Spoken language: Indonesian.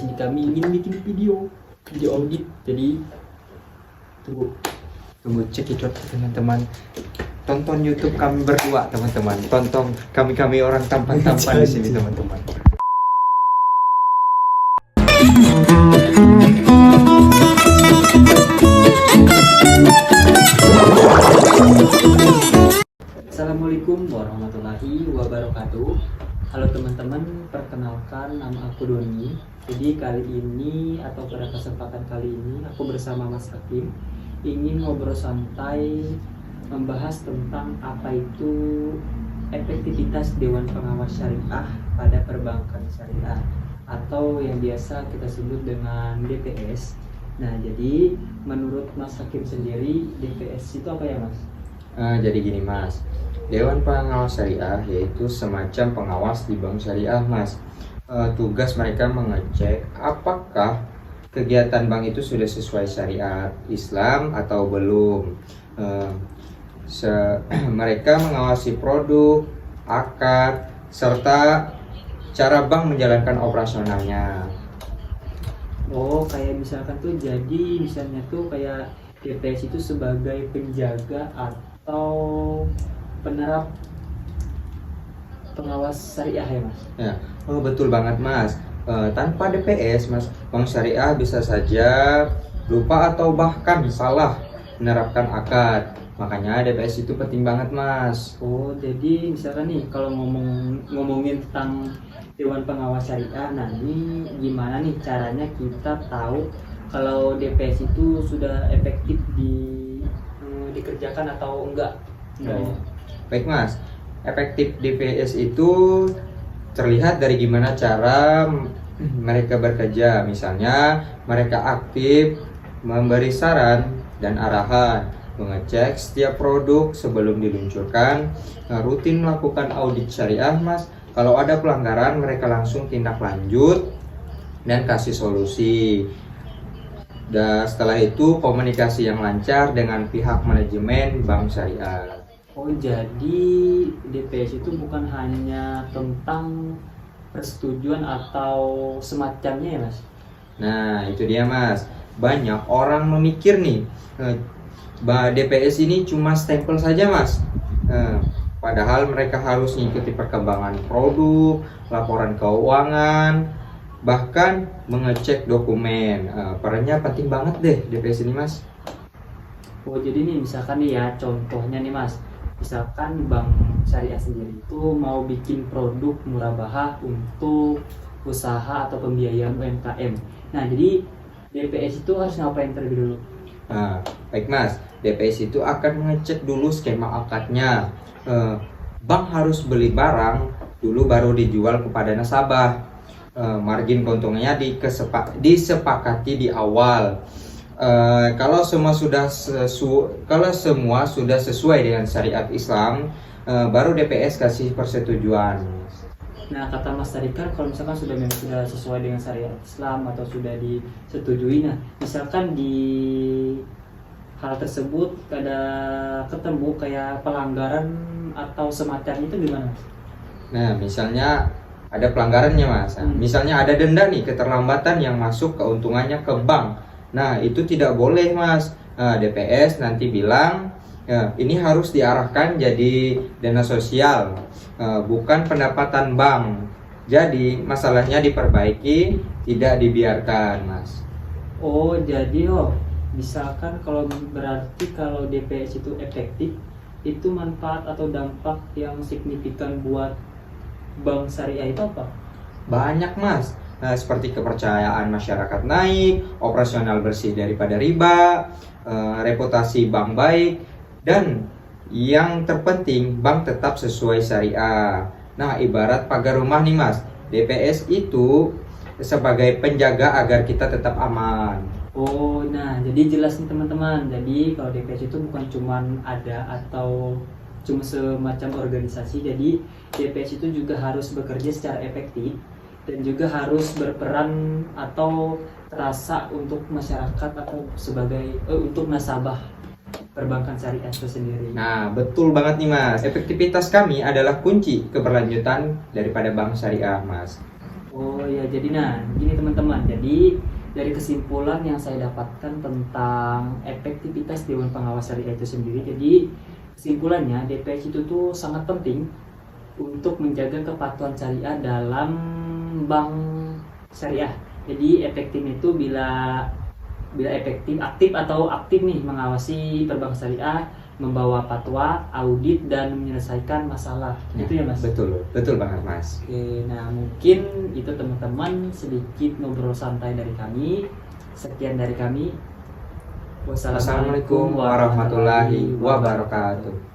sini kami ingin bikin video audit. Jadi tunggu cek itu teman-teman. Tonton YouTube kami berdua teman-teman. Tonton kami orang tampan-tampan di sini teman-teman. Assalamualaikum warahmatullahi wabarakatuh. Halo teman-teman, perkenalkan nama aku Doni. Jadi kali ini atau pada kesempatan kali ini aku bersama Mas Hakim ingin ngobrol santai membahas tentang apa itu efektivitas Dewan Pengawas Syariah pada perbankan syariah atau yang biasa kita sebut dengan DPS. Nah, jadi menurut Mas Hakim sendiri DPS itu apa ya, Mas? Jadi gini Mas, Dewan Pengawas Syariah yaitu semacam pengawas di bank syariah Mas. Tugas mereka mengecek apakah kegiatan bank itu sudah sesuai syariat Islam atau belum. Mereka mengawasi produk, akad, serta cara bank menjalankan operasionalnya. Oh, kayak misalkan tuh jadi misalnya tuh kayak DPS itu sebagai penjaga atau penerap pengawas syariah ya Mas? Ya, betul banget Mas. Tanpa DPS Mas, bank syariah bisa saja lupa atau bahkan salah menerapkan akad. Makanya DPS itu penting banget Mas. Oh, jadi misalkan nih kalau ngomongin tentang Dewan Pengawas Syariah, nah ini gimana nih caranya kita tahu kalau DPS itu sudah efektif dikerjakan atau enggak? Baik Mas, efektif DPS itu terlihat dari gimana cara mereka bekerja. Misalnya mereka aktif memberi saran dan arahan, mengecek setiap produk sebelum diluncurkan, rutin melakukan audit syariah Mas. Kalau ada pelanggaran mereka langsung tindak lanjut dan kasih solusi. Dan setelah itu komunikasi yang lancar dengan pihak manajemen bank syariah. Oh, jadi DPS itu bukan hanya tentang persetujuan atau semacamnya ya Mas? Nah itu dia Mas, banyak orang memikir nih DPS ini cuma stempel saja Mas. Padahal mereka harus mengikuti perkembangan produk, laporan keuangan, bahkan mengecek dokumen. Perannya penting banget deh DPS ini Mas. Oh, jadi nih misalkan nih ya contohnya nih Mas, misalkan bank syariah sendiri itu mau bikin produk murabahah untuk usaha atau pembiayaan UMKM. Nah, jadi DPS itu harus ngapain terlebih dulu? Baik Mas, DPS itu akan mengecek dulu skema akadnya. Bank harus beli barang dulu baru dijual kepada nasabah. Margin keuntungannya disepakati di awal. Kalau semua sudah sesuai dengan syariat Islam, baru DPS kasih persetujuan. Nah, kata Mas tadi kan kalau misalkan sudah sesuai dengan syariat Islam atau sudah disetujui, nah misalkan di hal tersebut ada ketemu kayak pelanggaran atau semacam itu gimana? Nah, misalnya ada pelanggarannya Mas. Misalnya ada denda nih, keterlambatan yang masuk keuntungannya ke bank. Nah, itu tidak boleh Mas. DPS nanti bilang ini harus diarahkan jadi dana sosial, bukan pendapatan bank. Jadi masalahnya diperbaiki, tidak dibiarkan Mas. Oh, jadi misalkan kalau berarti kalau DPS itu efektif, itu manfaat atau dampak yang signifikan buat bank syariah itu apa? Banyak Mas. Seperti kepercayaan masyarakat naik, operasional bersih daripada riba, reputasi bank baik, dan yang terpenting bank tetap sesuai syariah. Nah, ibarat pagar rumah nih Mas, DPS itu sebagai penjaga agar kita tetap aman. Oh, nah jadi jelas nih teman-teman. Jadi kalau DPS itu bukan cuman ada atau cuma semacam organisasi. Jadi DPS itu juga harus bekerja secara efektif dan juga harus berperan atau terasa untuk masyarakat atau sebagai untuk nasabah perbankan syariah itu sendiri. Nah, betul banget nih Mas. Efektivitas kami adalah kunci keberlanjutan daripada bank syariah Mas. Oh ya, jadi gini teman-teman. Jadi dari kesimpulan yang saya dapatkan tentang efektivitas Dewan Pengawas Syariah itu sendiri, jadi kesimpulannya DPS itu tuh sangat penting untuk menjaga kepatuhan syariah dalam bank syariah. Jadi efektif itu bila efektif, aktif nih mengawasi perbankan syariah, membawa fatwa, audit dan menyelesaikan masalah. Itu ya Mas. Betul banget Mas. Oke, nah mungkin itu teman-teman sedikit ngobrol santai dari kami. Sekian dari kami. Wassalamualaikum warahmatullahi wabarakatuh.